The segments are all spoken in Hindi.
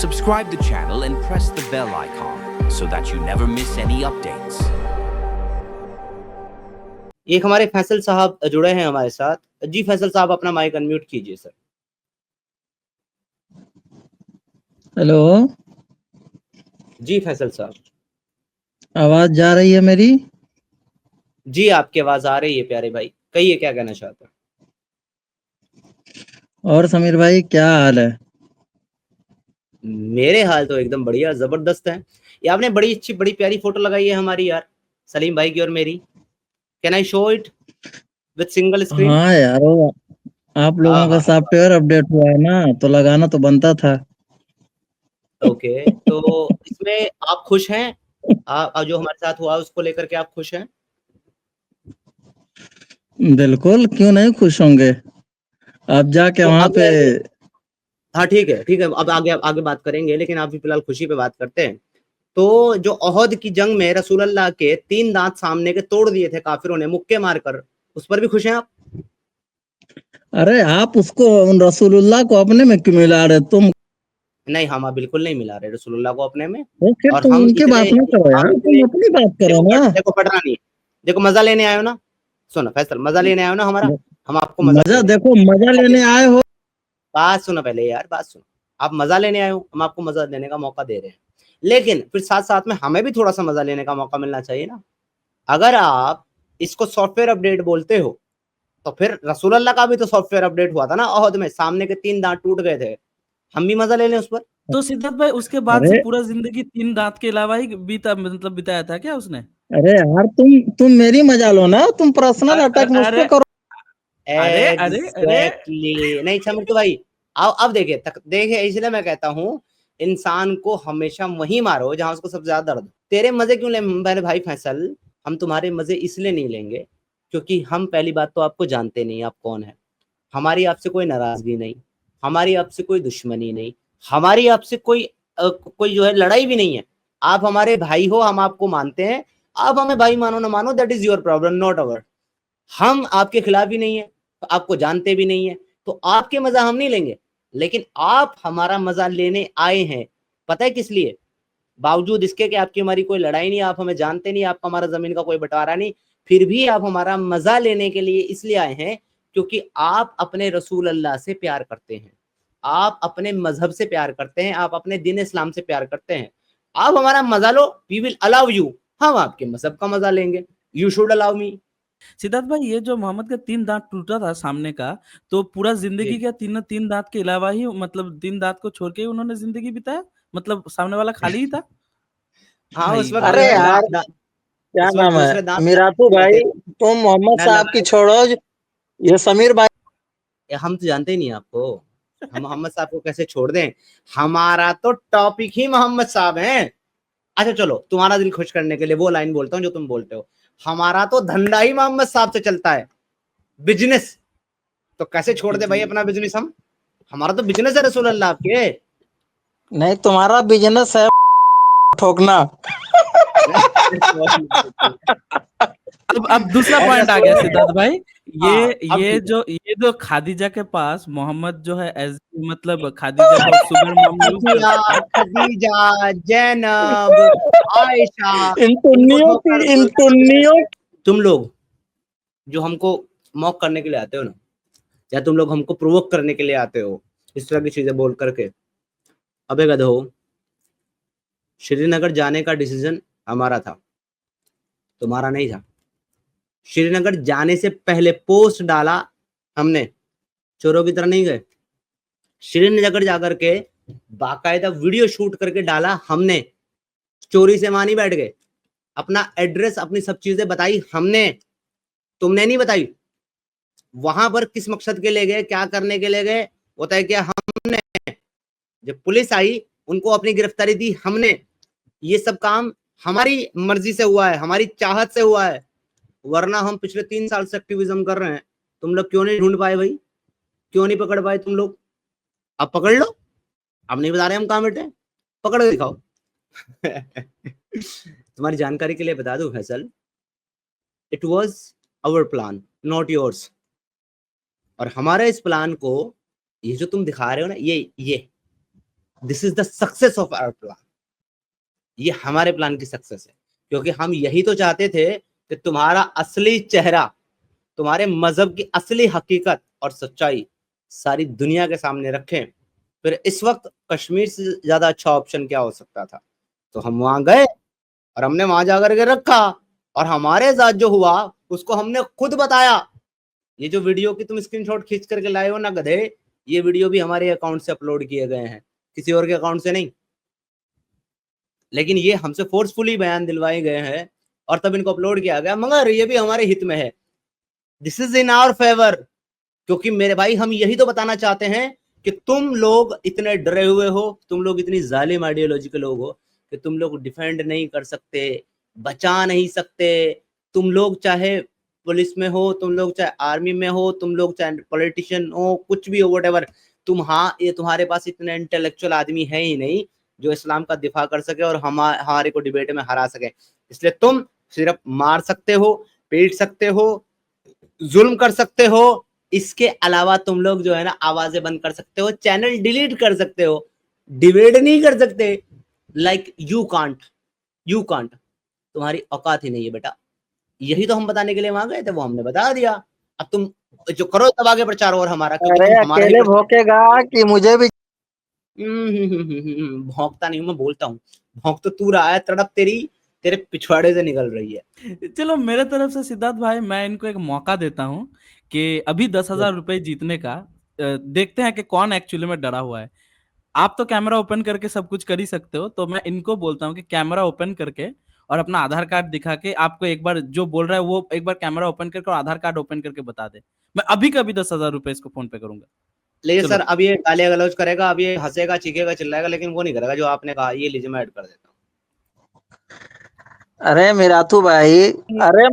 Subscribe the channel and press the bell icon so that you never miss any updates. एक हमारे फैसल साहब जुड़े हैं हमारे साथ। जी फैसल साहब, अपना माइक अनम्यूट कीजिए सर। हेलो, जी फैसल साहब, आवाज जा रही है मेरी? जी आपकी आवाज आ रही है प्यारे भाई, कहिए क्या कहना चाहते हैं। और समीर भाई क्या हाल है? मेरे हाल तो एकदम बढ़िया जबरदस्त है। ये आपने बड़ी अच्छी बड़ी प्यारी फोटो लगाई है हमारी यार, सलीम भाई की और मेरी। Can I show it with single screen? हाँ यार, वो आप लोगों का सॉफ्टवेयर अपडेट हुआ है ना, तो लगाना तो बनता था। ओके, तो इसमें आप खुश हैं? आप जो हमारे साथ हुआ उसको लेकर के आप खुश हैं? बिल्कुल, क्यों नहीं खुश होंगे। आप जाके तो वहाँ पे अगर हाँ ठीक है ठीक है, अब आगे आगे बात करेंगे, लेकिन आप भी फिलहाल खुशी पे बात करते हैं। तो जो ओहद की जंग में रसूल अल्लाह के 3 दांत सामने के तोड़ दिए थे काफिरों ने मुक्के मारकर, उस पर भी खुश हैं आप? अरे आप उसको रसूलुल्लाह को अपने में क्यों मिला रहे तुम? नहीं, हम बिल्कुल नहीं मिला रहे रसूलुल्लाह को अपने में। तो फिर और तुम हम उनकी इतने बात ना करो हम यार, इतने तुम अपनी बात करो ना। देखो पटना नहीं है। देखो मजा लेने आए हो ना, सुनो फैसल, मजा लेने आए हो ना हमारा, हम आपको मजा दे मजा रहे हैं। देखो, मजा लेने आए हो। बात सुनो पहले यार, बात सुनो। आप मजा लेने आए हो, हम आपको मजा देने का मौका दे रहे हैं, लेकिन फिर साथ साथ में हमें भी थोड़ा सा मजा लेने का मौका मिलना चाहिए ना। अगर आप इसको सॉफ्टवेयर अपडेट बोलते हो, तो फिर रसूल अल्लाह का भी तो सॉफ्टवेयर अपडेट हुआ था ना ओहद में, सामने के 3 दांत टूट गए थे। हम भी मजा ले लें उस पर। तो सिद्धार्थ भाई उसके बाद से अरे पूरा जिंदगी 3 दांत के अलावा ही बिताया था क्या उसने? अरे यार, तुम मेरी मजा लो ना, तुम पर्सनल अटैक मुझ पे अरे करो। अरे अरे अरे एग्जैक्टली नहीं समझ तो भाई। अब देखिए देखिए, इसलिए मैं कहता हूँ इंसान को हमेशा वही मारो जहां उसको सबसे ज्यादा दर्द। तेरे मजे क्यों ले मेरे भाई फैसल? हम तुम्हारे मजे इसलिए नहीं लेंगे क्योंकि हम पहली बात तो आपको जानते नहीं आप कौन है। हमारी आपसे कोई नाराजगी नहीं, हमारी आपसे कोई दुश्मनी नहीं, हमारी आपसे कोई जो है लड़ाई भी नहीं है। आप हमारे भाई हो, हम आपको मानते हैं। आप हमें भाई मानो ना मानो, that is your problem, not our. हम आपके खिलाफ भी नहीं है, तो आपको जानते भी नहीं है, तो आपके मजा हम नहीं लेंगे। लेकिन आप हमारा मजा लेने आए हैं, पता है किस लिए? बावजूद इसके कि आपकी हमारी कोई लड़ाई नहीं, आप हमें जानते नहीं, आपका हमारा जमीन का कोई बंटवारा नहीं, फिर भी आप हमारा मजा लेने के लिए इसलिए आए हैं क्योंकि आप अपने रसूल अल्लाह से प्यार करते हैं, आप अपने मजहब से प्यार करते हैं, आप अपने दिन इस्लाम से प्यार करते हैं। आप हमारा मजा लो, वी विल अलाउ यू। हम आपके मजहब का मजा लेंगे, you should allow me. Siddharth भाई ये जो मोहम्मद का 3 दांत टूटा था सामने का, तो पूरा जिंदगी क्या तीन तीन दांत के अलावा ही, मतलब 3 दांत को छोड़ के ही उन्होंने जिंदगी बिताया? मतलब सामने वाला खाली ही था? हाँ भाई उस वक्त जो अरे है भाई यार, क्या उस वक्त नाम है दूसरे दांत मिरातू गए थे भाई? तुम मोहम्मद न साहब की लगाए। छोड़ो, ये समीर भाई। हम तो जानते ही नहीं आपको, हम मोहम्मद साहब को कैसे छोड़ दें? हमारा तो टॉपिक ही मोहम्मद साहब हैं। अच्छा चलो, तुम्हारा दिल खुश करने के लिए वो लाइन बोलता हूँ जो तुम बोलते हो। हमारा तो धंधा ही मोहम्मद साहब से चलता है, बिजनेस। तो कैसे छोड़ दे भाई अपना बिजनेस हम? हमारा तो बिजनेस है रसूल अल्लाह आपके। नहीं, तुम्हारा बिजनेस है ठोकना। अब दूसरा और पॉइंट आ रसूल गया सिद्धार्थ भाई। ये हाँ अब ये ठीक है। जो ये जो खादीजा के पास मोहम्मद जो है मतलब खादीजा को सुगर मॉम यूज आसिया, करता था। खदीजा, जैनब, आयशा, इन इनको टुन्नियों ठोक की, कर इन रसूल का बिजनेस टुन्नियों। है। तुम लोग जो हमको मॉक करने के लिए आते हो ना, या तुम लोग हमको प्रोवोक करने के लिए आते हो इस तरह की चीजें बोल करके, अबे गधो, श्रीनगर जाने का डिसीजन हमारा था, तुम्हारा नहीं था। श्रीनगर जाने से पहले पोस्ट डाला हमने, चोरों की तरह नहीं गए। श्रीनगर जाकर के बाकायदा वीडियो शूट करके डाला हमने, चोरी से वहां नहीं बैठ गए। अपना एड्रेस, अपनी सब चीजें बताई हमने, तुमने नहीं बताई। वहां पर किस मकसद के लिए गए, क्या करने के लिए गए, होता है क्या? हमने, जब पुलिस आई उनको अपनी गिरफ्तारी दी हमने। ये सब काम हमारी मर्जी से हुआ है, हमारी चाहत से हुआ है, वरना हम पिछले 3 साल से एक्टिविज्म कर रहे हैं। तुम लोग क्यों नहीं ढूंढ पाए भाई? क्यों नहीं पकड़ पाए तुम लोग? अब पकड़ लो। अब नहीं बता रहे हम कहां बैठे, पकड़ के दिखाओ। तुम्हारी जानकारी के लिए बता दूं Faisal, it was our plan, not yours. और हमारे इस प्लान को, ये जो तुम दिखा रहे हो ना, ये this is the success of our plan. ये हमारे प्लान की सक्सेस है, क्योंकि हम यही तो चाहते थे कि तुम्हारा असली चेहरा, तुम्हारे मजहब की असली हकीकत और सच्चाई सारी दुनिया के सामने रखें। फिर इस वक्त कश्मीर से ज्यादा अच्छा ऑप्शन क्या हो सकता था? तो हम वहां गए और हमने वहां जाकर के रखा, और हमारे साथ जो हुआ उसको हमने खुद बताया। ये जो वीडियो की तुम स्क्रीनशॉट खींच करके लाए हो ना गधे, ये वीडियो भी हमारे अकाउंट से अपलोड किए गए हैं, किसी और के अकाउंट से नहीं। लेकिन ये हमसे फोर्सफुली बयान दिलवाए गए हैं और तब इनको अपलोड किया गया, मगर ये भी हमारे हित में है। This is in our favour, क्योंकि मेरे भाई हम यही तो बताना चाहते हैं कि तुम लोग इतने डरे हुए हो, तुम लोग इतनी जालिम आइडियोलॉजी के लोग हो कि तुम लोग डिफेंड नहीं कर सकते, बचा नहीं सकते। तुम लोग चाहे पुलिस में हो, तुम लोग चाहे आर्मी में हो, तुम लोग चाहे पॉलिटिशियन हो, कुछ भी हो, व्हाटएवर, ये तुम्हारे पास इतने इंटेलेक्चुअल आदमी है ही नहीं जो इस्लाम का दिफा कर सके और हमारे को डिबेट में हरा सके। इसलिए तुम सिर्फ मार सकते हो, पीट सकते हो, जुल्म कर सकते हो, इसके अलावा तुम लोग जो है ना आवाजें बंद कर सकते हो, चैनल डिलीट कर सकते हो, डिबेट नहीं कर सकते। लाइक यू कांट, तुम्हारी औकात ही नहीं है बेटा। यही तो हम बताने के लिए वहां गए थे, वो हमने बता दिया। अब तुम जो करो तब आगे प्रचार और हमारा, क्योंकि अरे तुम हमारा ही अकेले भोंकेगा कि मुझे भी? भौंकता नहीं हूं, मैं बोलता हूँ। भौंक तो तू रहा है, तड़प तेरे पिछवाड़े से निकल रही है। चलो मेरे तरफ से सिद्धार्थ भाई मैं इनको एक मौका देता हूँ कि अभी 10,000 रुपए जीतने का देखते हैं कि कौन एक्चुअली में डरा हुआ है। आप तो कैमरा ओपन करके सब कुछ कर ही सकते हो, तो मैं इनको बोलता हूँ कि कैमरा ओपन करके और अपना आधार कार्ड दिखा के आपको एक बार जो बोल रहा है वो एक बार कैमरा ओपन करके और आधार कार्ड ओपन करके बता दे। मैं अभी का अभी 10,000 रुपए इसको फोन पे करूंगा। लेकिन चलो सर अब ये गालियां गलौज करेगा, अब ये हंसेगा, चीखेगा, चिल्लाएगा, लेकिन वो नहीं करेगा जो आपने कहा। ये लीजिए, मैं ऐड कर देता हूँ। अरे मिराथू भाई, अरे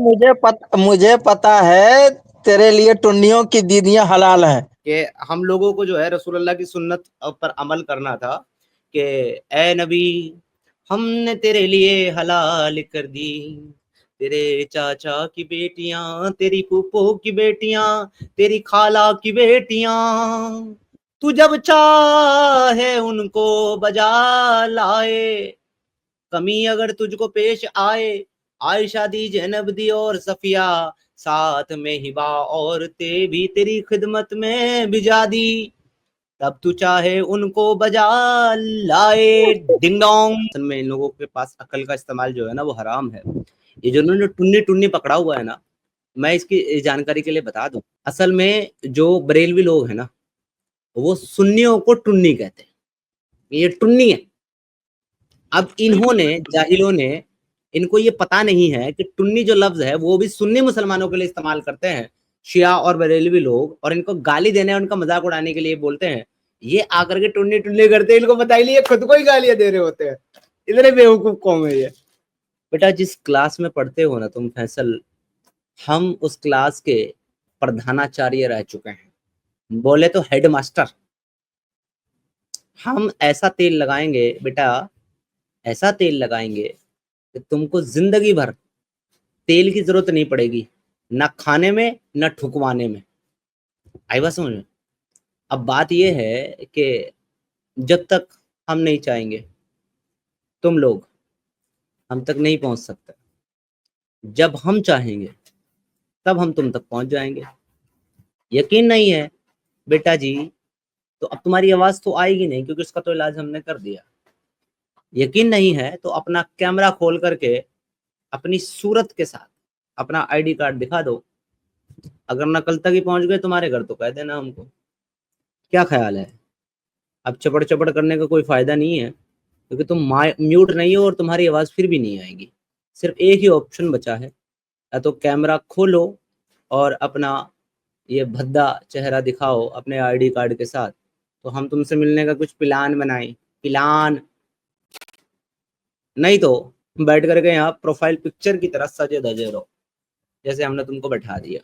मुझे पता है तेरे लिए टुन्नियों की दीदियां हलाल हैं। कि हम लोगों को जो है रसूलुल्लाह की सुन्नत पर अमल करना था कि ए नबी, हमने तेरे लिए हलाल कर दी तेरे चाचा की बेटियां, तेरी फूफो की बेटियां, तेरी खाला की बेटियां, तू जब चाहे उनको बजा लाए, कमी अगर तुझको पेश आए, आयशा दी, जैनब दी और सफिया, साथ में हिबा और ते भी तेरी खिदमत में भिजा दी, तब तू चाहे उनको बजा लाए। Ding dong. असल में इन लोगों के पास अकल का इस्तेमाल जो है ना वो हराम है। ये जो उन्होंने टुन्नी टुन्नी पकड़ा हुआ है ना, मैं इसकी जानकारी के लिए बता दूं, असल में जो बरेलवी लोग हैं ना वो सुन्नियों को टुन्नी कहते हैं, ये टुन्नी है। अब इन्होंने, जाहिलों ने, इनको ये पता नहीं है कि टुन्नी जो लफ्ज है वो भी सुन्नी मुसलमानों के लिए इस्तेमाल करते हैं शिया और बरेलवी लोग, और इनको गाली देने और उनका मजाक उड़ाने के लिए बोलते हैं। ये आकर के टुन्नी टुन्नी करते हैं, इनको पता ही नहीं है, खुद को ही गालियां दे रहे होते हैं। इतने बेवकूफ कौम है ये। बेटा जिस क्लास में पढ़ते हो ना तुम फैसल, हम उस क्लास के प्रधानाचार्य रह चुके हैं, बोले तो हेडमास्टर। हम ऐसा तेल लगाएंगे बेटा, ऐसा तेल लगाएंगे कि तुमको जिंदगी भर तेल की जरूरत नहीं पड़ेगी, ना खाने में ना ठुकवाने में। आई बात समझ में? अब बात यह है कि जब तक हम नहीं चाहेंगे तुम लोग हम तक नहीं पहुंच सकते, जब हम चाहेंगे तब हम तुम तक पहुंच जाएंगे। यकीन नहीं है बेटा जी तो अब तुम्हारी आवाज तो आएगी नहीं, क्योंकि उसका तो इलाज हमने कर दिया। यकीन नहीं है तो अपना कैमरा खोल करके अपनी सूरत के साथ अपना आईडी कार्ड दिखा दो। अगर नकल तक ही पहुंच गए तुम्हारे घर तो कह देना हमको। क्या ख्याल है? अब चपड़ चपड़ करने का कोई फायदा नहीं है, क्योंकि तुम म्यूट नहीं हो और तुम्हारी आवाज फिर भी नहीं आएगी। सिर्फ एक ही ऑप्शन बचा है, या तो कैमरा खोलो और अपना ये भद्दा चेहरा दिखाओ अपने आईडी कार्ड के साथ, तो हम तुमसे मिलने का कुछ प्लान बनाएं। प्लान नहीं तो बैठ करके यहाँ प्रोफाइल पिक्चर की तरह सजे धजे रहो, जैसे हमने तुमको बैठा दिया।